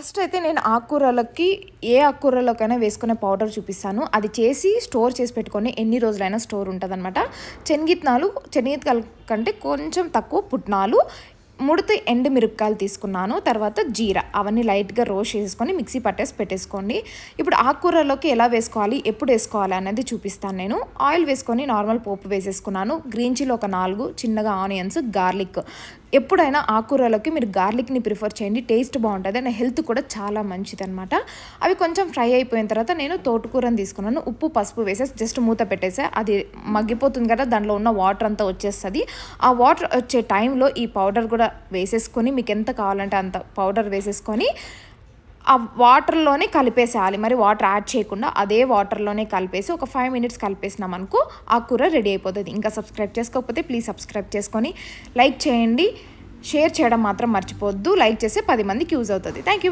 First అయితే నేను ఆకుకూరలకి ఏ ఆకుకూరలోకైనా వేసుకునే పౌడర్ చూపిస్తాను. అది చేసి స్టోర్ చేసి పెట్టుకొని ఎన్ని రోజులైనా స్టోర్ ఉంటుందన్నమాట. శనగకాయల కంటే కొంచెం తక్కువ పుట్నాలు, ముడితే ఎండు మిరపకాయలు తీసుకున్నాను. తర్వాత జీరా అవన్నీ లైట్గా రోస్ట్ చేసుకొని మిక్సీ పట్టేసి పెట్టేసుకోండి. ఇప్పుడు ఆకుకూరలోకి ఎలా వేసుకోవాలి, ఎప్పుడు వేసుకోవాలి అనేది చూపిస్తాను నేను. ఆయిల్ వేసుకొని నార్మల్ పోపు వేసేసుకున్నాను. గ్రీన్ చిల్లీ ఒక 4 చిన్నగా ఆనియన్స్, గార్లిక్. ఎప్పుడైనా ఆకుకూరలోకి మీరు గార్లిక్ని ప్రిఫర్ చేయండి, టేస్ట్ బాగుంటుంది అండ్ హెల్త్ కూడా చాలా మంచిది అనమాట. అవి కొంచెం ఫ్రై అయిపోయిన తర్వాత నేను తోటకూరని తీసుకున్నాను. ఉప్పు పసుపు వేసేసి జస్ట్ మూత పెట్టేసా. అది మగ్గిపోతుంది కదా, దాంట్లో ఉన్న వాటర్ అంతా వచ్చేస్తుంది. ఆ వాటర్ వచ్చే టైంలో ఈ పౌడర్ కూడా వేసేసుకొని మీకు ఎంత కావాలంటే అంత పౌడర్ వేసేసుకొని ఆ వాటర్లోనే కలిపేసేయాలి. మరి వాటర్ యాడ్ చేయకుండా అదే వాటర్లోనే కలిపేసి ఒక 5 మినిట్స్ కలిపేసినాం అనుకో ఆ కూర రెడీ అయిపోతుంది. ఇంకా సబ్స్క్రైబ్ చేసుకోకపోతే ప్లీజ్ సబ్స్క్రైబ్ చేసుకొని లైక్ చేయండి, షేర్ చేయడం మాత్రం మర్చిపోవద్దు. లైక్ చేస్తే 10 మందికి యూజ్ అవుతుంది. Thank you.